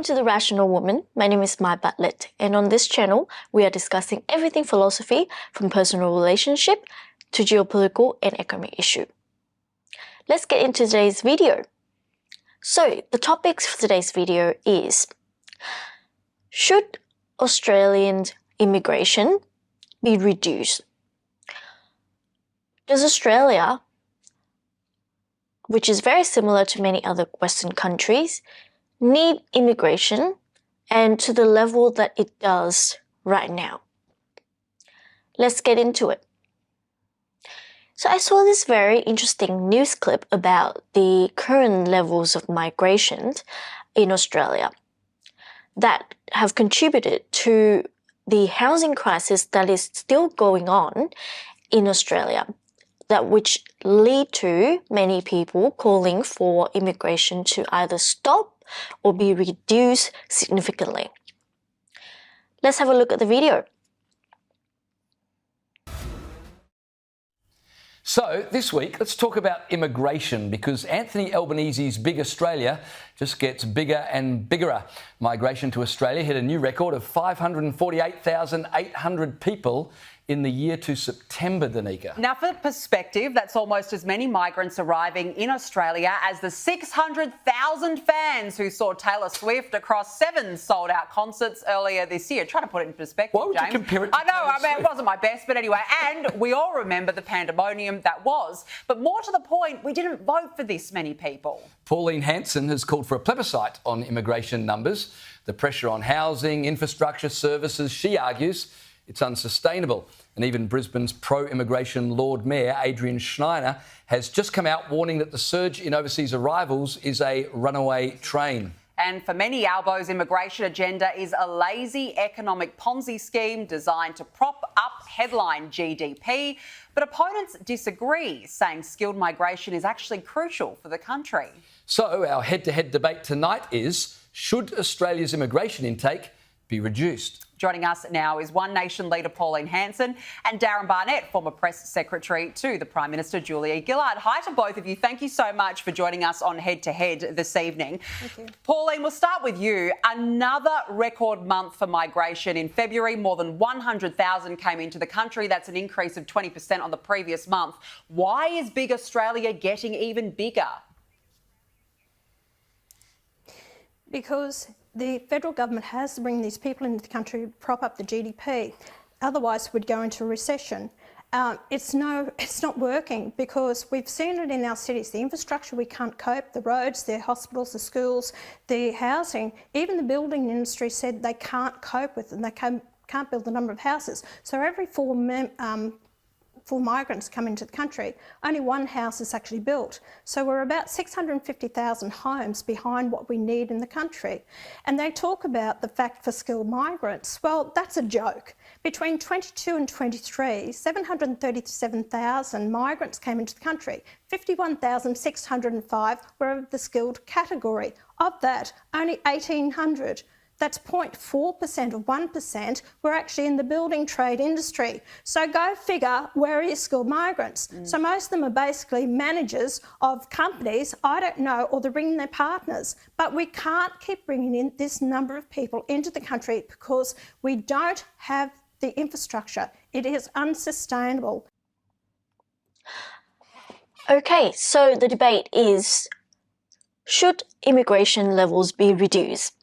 Welcome to The Rational Woman. My name is Mai Bartlett, and on this channel, we are discussing everything philosophy from personal relationship to geopolitical and economic issue. Let's get into today's video. So, the topics for today's video is: should Australian immigration be reduced? Does Australia, which is very similar to many other Western countries, need immigration, and to the level that it does right now? Let's get into it. So I saw this very interesting news clip about the current levels of migration in Australia that have contributed to the housing crisis that is still going on in Australia, which lead to many people calling for immigration to either stop or be reduced significantly. Let's have a look at the video. So this week, let's talk about immigration, because Anthony Albanese's Big Australia just gets bigger and bigger. Migration to Australia hit a new record of 548,800 people in the year to September, Danica. Now, for perspective, that's almost as many migrants arriving in Australia as the 600,000 fans who saw Taylor Swift across 7 sold-out concerts earlier this year. Try to put it in perspective, Why would James. you compare it to I know, Taylor Swift? it wasn't my best, but anyway. And we all remember the pandemonium that was. But more to the point, we didn't vote for this many people. Pauline Hanson has called for a plebiscite on immigration numbers. The pressure on housing, infrastructure, services, she argues, it's unsustainable. And even Brisbane's pro-immigration Lord Mayor, Adrian Schneider, has just come out warning that the surge in overseas arrivals is a runaway train. And for many Albo's immigration agenda is a lazy economic Ponzi scheme designed to prop up headline GDP. But opponents disagree, saying skilled migration is actually crucial for the country. So our head-to-head debate tonight is, should Australia's immigration intake be reduced? Joining us now is One Nation leader Pauline Hanson and Darren Barnett, former press secretary to the Prime Minister Julia Gillard. Hi to both of you. Thank you so much for joining us on Head to Head this evening. Thank you. Pauline, we'll start with you. Another record month for migration. In February, more than 100,000 came into the country. That's an increase of 20% on the previous month. Why is Big Australia getting even bigger? Because the federal government has to bring these people into the country to prop up the GDP. Otherwise, we'd go into a recession. It's not working, because we've seen it in our cities. The infrastructure, we can't cope. The roads, the hospitals, the schools, the housing. Even the building industry said they can't cope with it, and they can't build the number of houses. So every four migrants come into the country, only one house is actually built. So we're about 650,000 homes behind what we need in the country. And they talk about the fact for skilled migrants. Well, that's a joke. Between 22 and 23, 737,000 migrants came into the country. 51,605 were of the skilled category. Of that, only 1,800. That's 0.4% of 1% were actually in the building trade industry. So go figure, where are your skilled migrants? So most of them are basically managers of companies, I don't know, or they're bringing their partners. But we can't keep bringing in this number of people into the country because we don't have the infrastructure. It is unsustainable. Okay, so the debate is, should immigration levels be reduced?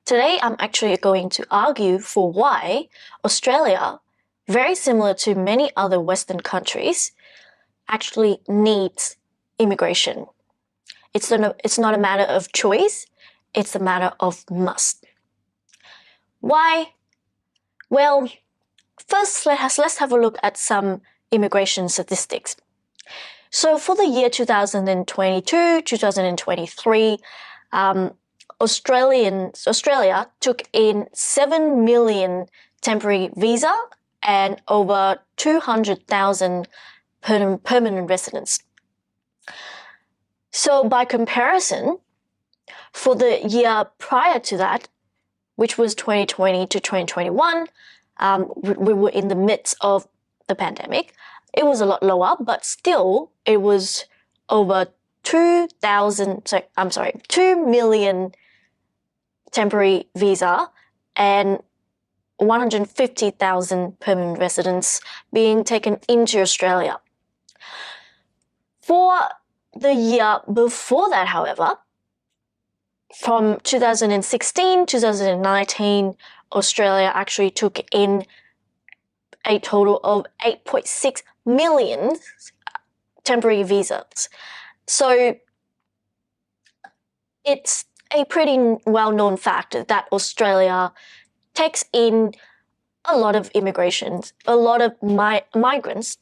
Today, I'm actually going to argue for why Australia, very similar to many other Western countries, actually needs immigration. It's not a matter of choice, it's a matter of must. Why? Well, first let's have a look at some immigration statistics. So for the year 2022, 2023, Australia took in 7 million temporary visa and over 200,000 permanent residents. So by comparison, for the year prior to that, which was 2020 to 2021, we were in the midst of the pandemic. It was a lot lower, but still it was over 2 million temporary visa and 150,000 permanent residents being taken into Australia. For the year before that, however, from 2016, 2019, Australia actually took in a total of 8.6 million temporary visas. So it's a pretty well-known fact that Australia takes in a lot of immigrants, a lot of migrants,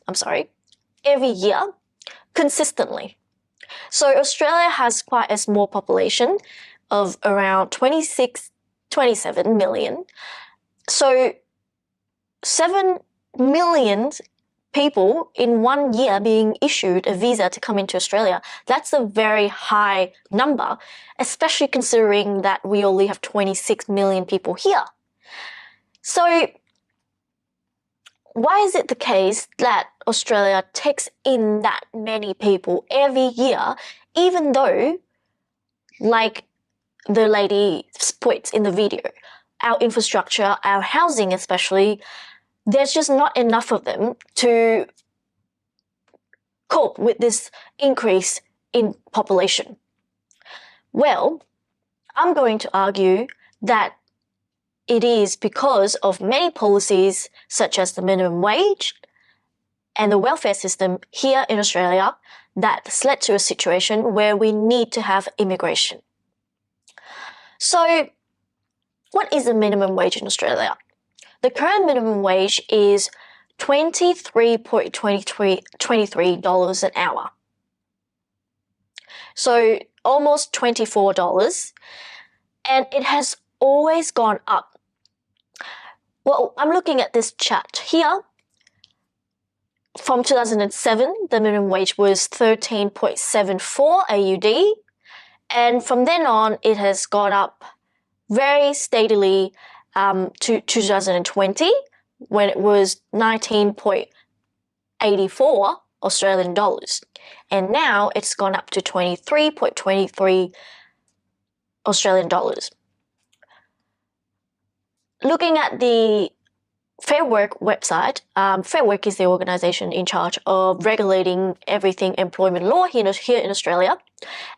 every year consistently. So Australia has quite a small population of around 27 million. So 7 million people in 1 year being issued a visa to come into Australia, that's a very high number, especially considering that we only have 26 million people here. So why is it the case that Australia takes in that many people every year, even though, like the lady puts in the video, our infrastructure, our housing especially, there's just not enough of them to cope with this increase in population? Well, I'm going to argue that it is because of many policies such as the minimum wage and the welfare system here in Australia that's led to a situation where we need to have immigration. So, what is the minimum wage in Australia? The current minimum wage is $23.23 an hour. So, almost $24, and it has always gone up. Well, I'm looking at this chart here. From 2007, the minimum wage was 13.74 AUD, and from then on, it has gone up very steadily to 2020, when it was 19.84 Australian dollars, and now it's gone up to 23.23 Australian dollars. Looking at the Fair Work website, Fair Work is the organisation in charge of regulating everything employment law here in Australia,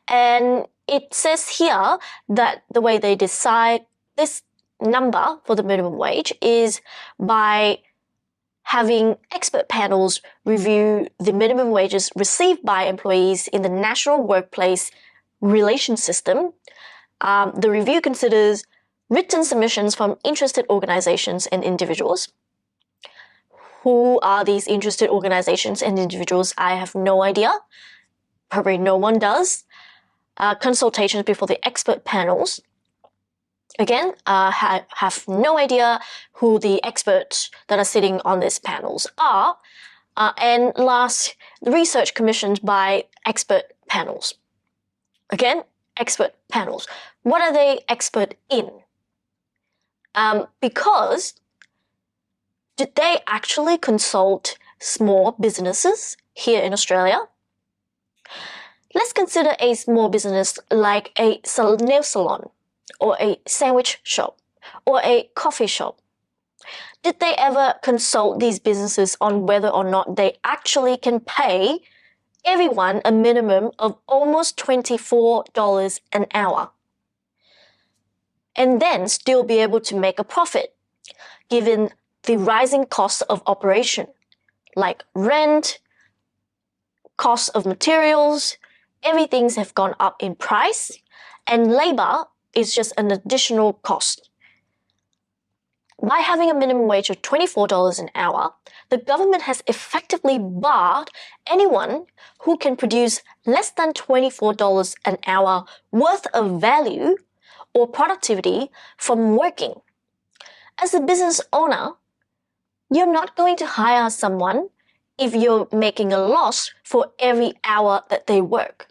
and it says here that the way they decide this number for the minimum wage is by having expert panels review the minimum wages received by employees in the National Workplace Relations System. The review considers written submissions from interested organizations and individuals. Who are these interested organizations and individuals? I have no idea. Probably no one does. Consultations before the expert panels. Again, I have no idea who the experts that are sitting on these panels are. And last, the research commissioned by expert panels. Again, expert panels. What are they expert in? Because did they actually consult small businesses here in Australia? Let's consider a small business like a nail salon, or a sandwich shop, or a coffee shop. Did they ever consult these businesses on whether or not they actually can pay everyone a minimum of almost $24 an hour? And then still be able to make a profit, given the rising costs of operation, like rent, cost of materials, everything have gone up in price, and labor is just an additional cost. By having a minimum wage of $24 an hour, the government has effectively barred anyone who can produce less than $24 an hour worth of value or productivity from working. As a business owner, you're not going to hire someone if you're making a loss for every hour that they work.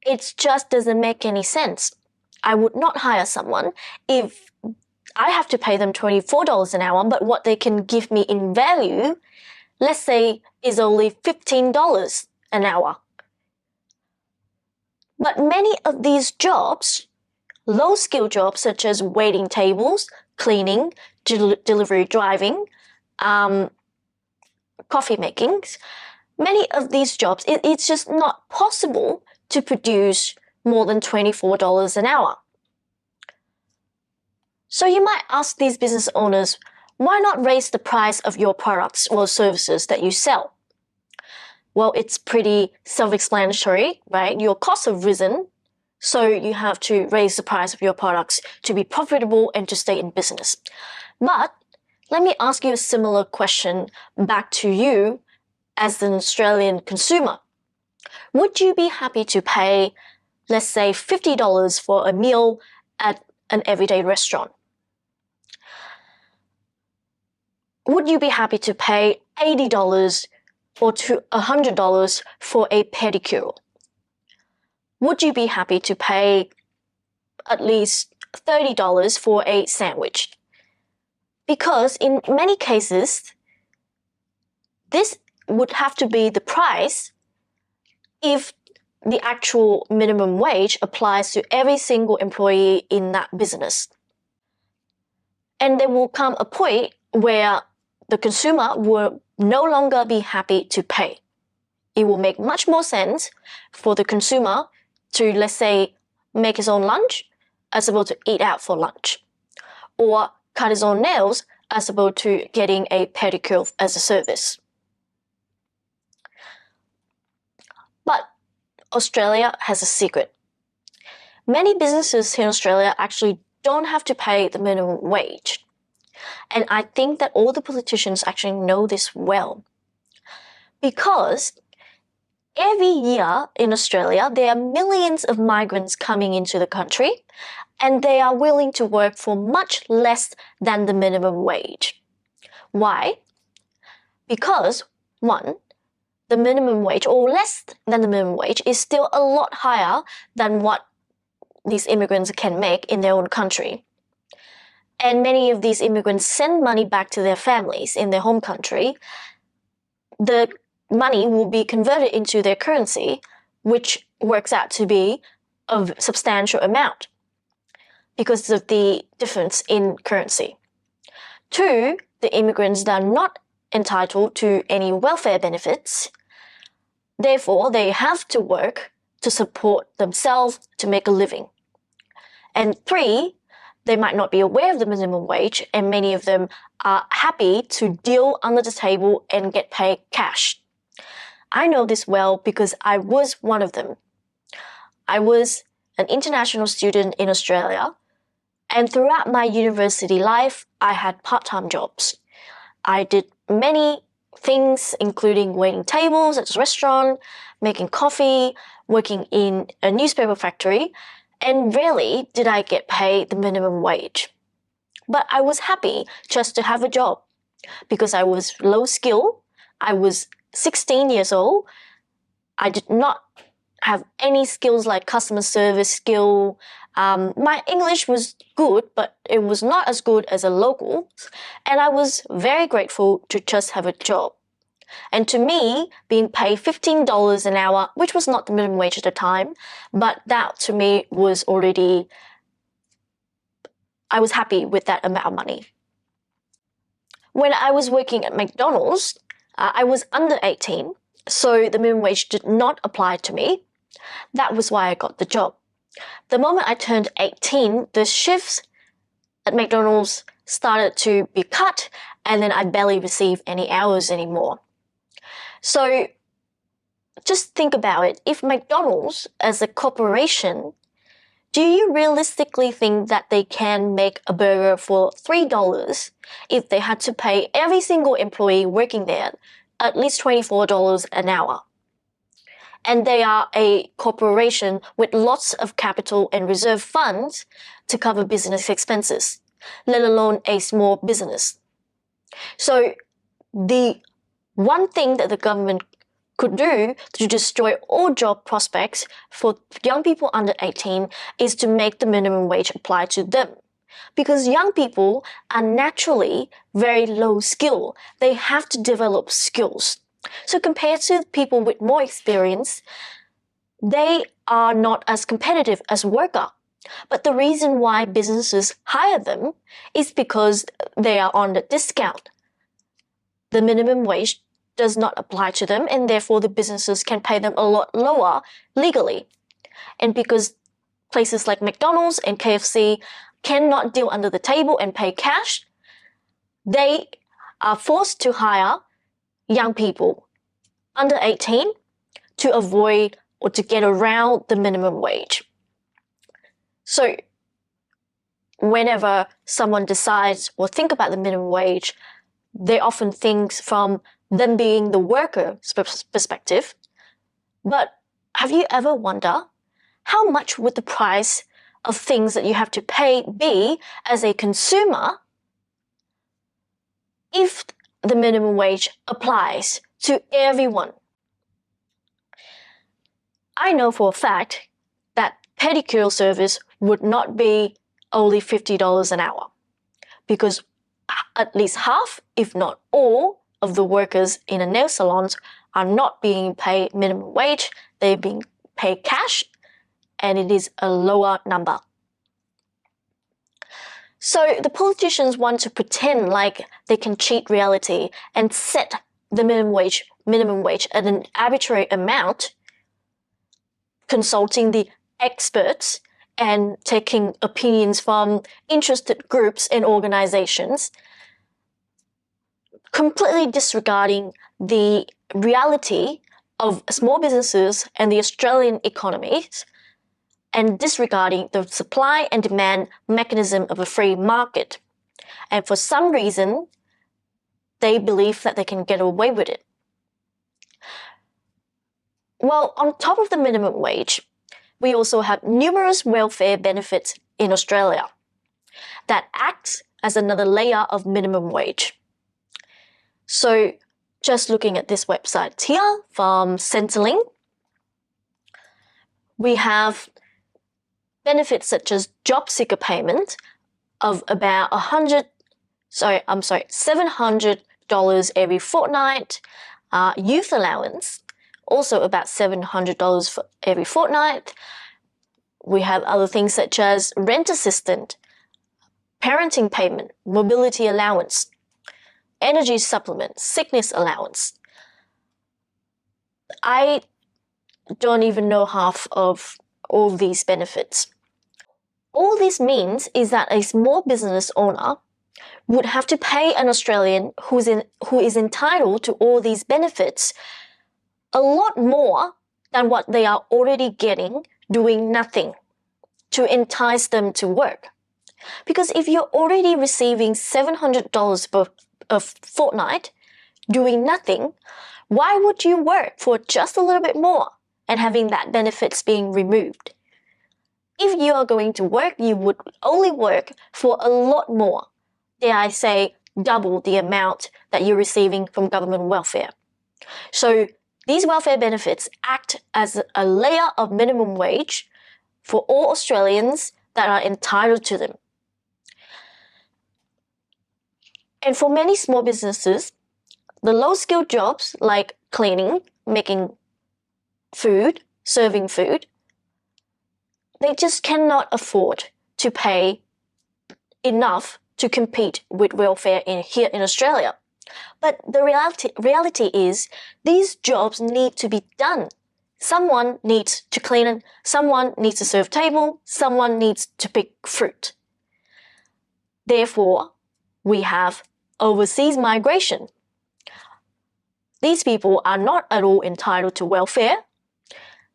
It just doesn't make any sense. I would not hire someone if I have to pay them $24 an hour, but what they can give me in value, let's say, is only $15 an hour. But many of these jobs, low-skill jobs such as waiting tables, cleaning, delivery driving, coffee making, many of these jobs, it's just not possible to produce more than $24 an hour. So you might ask these business owners, why not raise the price of your products or services that you sell? Well, it's pretty self-explanatory, right? Your costs have risen, so you have to raise the price of your products to be profitable and to stay in business. But let me ask you a similar question back to you as an Australian consumer. Would you be happy to pay, let's say, $50 for a meal at an everyday restaurant? Would you be happy to pay $80 or to $100 for a pedicure? Would you be happy to pay at least $30 for a sandwich? Because in many cases, this would have to be the price if the actual minimum wage applies to every single employee in that business. And there will come a point where the consumer will no longer be happy to pay. It will make much more sense for the consumer to, let's say, make his own lunch as opposed to eat out for lunch, or cut his own nails as opposed to getting a pedicure as a service. But Australia has a secret. Many businesses in Australia actually don't have to pay the minimum wage. And I think that all the politicians actually know this well. Because every year in Australia, there are millions of migrants coming into the country, and they are willing to work for much less than the minimum wage. Why? Because, one, the minimum wage, or less than the minimum wage, is still a lot higher than what these immigrants can make in their own country. And many of these immigrants send money back to their families in their home country. The money will be converted into their currency, which works out to be a substantial amount because of the difference in currency. Two, the immigrants are not entitled to any welfare benefits. Therefore, they have to work to support themselves to make a living. And three, they might not be aware of the minimum wage, and many of them are happy to deal under the table and get paid cash. I know this well because I was one of them. I was an international student in Australia, and throughout my university life, I had part-time jobs. I did many things, including waiting tables at a restaurant, making coffee, working in a newspaper factory, and rarely did I get paid the minimum wage. But I was happy just to have a job because I was low skill. I was 16 years old. I did not have any skills like customer service skill. My English was good, but it was not as good as a local. And I was very grateful to just have a job. And to me, being paid $15 an hour, which was not the minimum wage at the time, but that to me was already, I was happy with that amount of money. When I was working at McDonald's, I was under 18, so the minimum wage did not apply to me. That was why I got the job. The moment I turned 18, the shifts at McDonald's started to be cut, and then I barely received any hours anymore. So just think about it. If McDonald's as a corporation, do you realistically think that they can make a burger for $3 if they had to pay every single employee working there at least $24 an hour? And they are a corporation with lots of capital and reserve funds to cover business expenses, let alone a small business. So the one thing that the government could do to destroy all job prospects for young people under 18 is to make the minimum wage apply to them. Because young people are naturally very low skill. They have to develop skills. So compared to people with more experience, they are not as competitive as worker But the reason why businesses hire them is because they are on the discount. The minimum wage does not apply to them, and therefore the businesses can pay them a lot lower legally. And because places like McDonald's and KFC cannot deal under the table and pay cash, they are forced to hire young people under 18 to avoid or to get around the minimum wage. So whenever someone decides or think about the minimum wage, they often think from them being the worker's perspective. But have you ever wondered how much would the price of things that you have to pay be as a consumer if the minimum wage applies to everyone? I know for a fact that pedicure service would not be only $50 an hour, because at least half, if not all, of the workers in the nail salons are not being paid minimum wage. They're being paid cash, and it is a lower number. So the politicians want to pretend like they can cheat reality and set the minimum wage at an arbitrary amount, consulting the experts and taking opinions from interested groups and organizations, completely disregarding the reality of small businesses and the Australian economies, and disregarding the supply and demand mechanism of a free market. And for some reason, they believe that they can get away with it. Well, on top of the minimum wage, we also have numerous welfare benefits in Australia that act as another layer of minimum wage. So just looking at this website here from Centrelink, we have benefits such as job seeker payment of about $700 every fortnight, youth allowance, also about $700 for every fortnight. We have other things such as rent assistance, parenting payment, mobility allowance, energy supplement, sickness allowance. I don't even know half of all these benefits. All this means is that a small business owner would have to pay an Australian who is entitled to all these benefits a lot more than what they are already getting doing nothing to entice them to work. Because if you're already receiving $700 per fortnight doing nothing, why would you work for just a little bit more and having that benefits being removed? If you are going to work, you would only work for a lot more, dare I say, double the amount that you're receiving from government welfare. So these welfare benefits act as a layer of minimum wage for all Australians that are entitled to them. And for many small businesses, the low-skilled jobs like cleaning, making food, serving food, they just cannot afford to pay enough to compete with welfare here in Australia. But the reality is these jobs need to be done. Someone needs to clean, someone needs to serve table, someone needs to pick fruit. Therefore, we have overseas migration. These people are not at all entitled to welfare.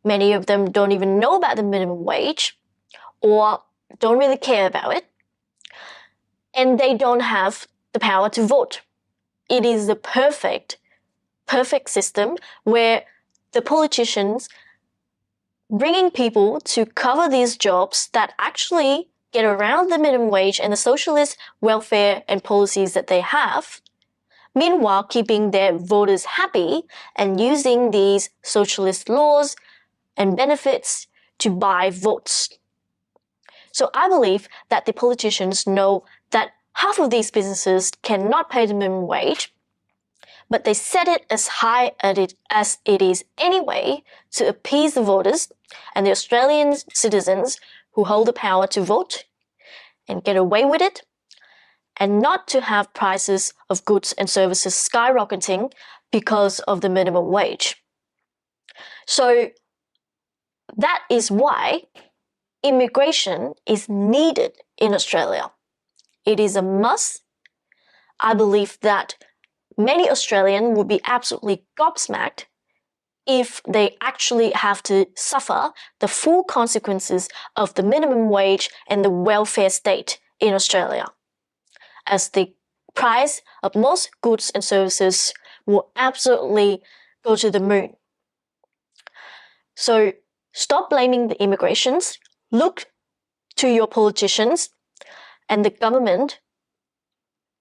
Many of them don't even know about the minimum wage or don't really care about it. And they don't have the power to vote. It is the perfect system where the politicians bringing people to cover these jobs that actually get around the minimum wage and the socialist welfare and policies that they have, meanwhile keeping their voters happy and using these socialist laws and benefits to buy votes. So I believe that the politicians know that half of these businesses cannot pay the minimum wage, but they set it as high as it is anyway to appease the voters and the Australian citizens who hold the power to vote and get away with it, and not to have prices of goods and services skyrocketing because of the minimum wage. So that is why immigration is needed in Australia. It is a must. I believe that many Australians would be absolutely gobsmacked if they actually have to suffer the full consequences of the minimum wage and the welfare state in Australia, as the price of most goods and services will absolutely go to the moon. So stop blaming the immigrations, look to your politicians and the government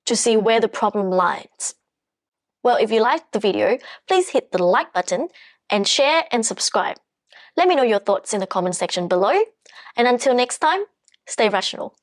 to see where the problem lies. Well, if you liked the video, please hit the like button and share and subscribe. Let me know your thoughts in the comment section below. And until next time, stay rational.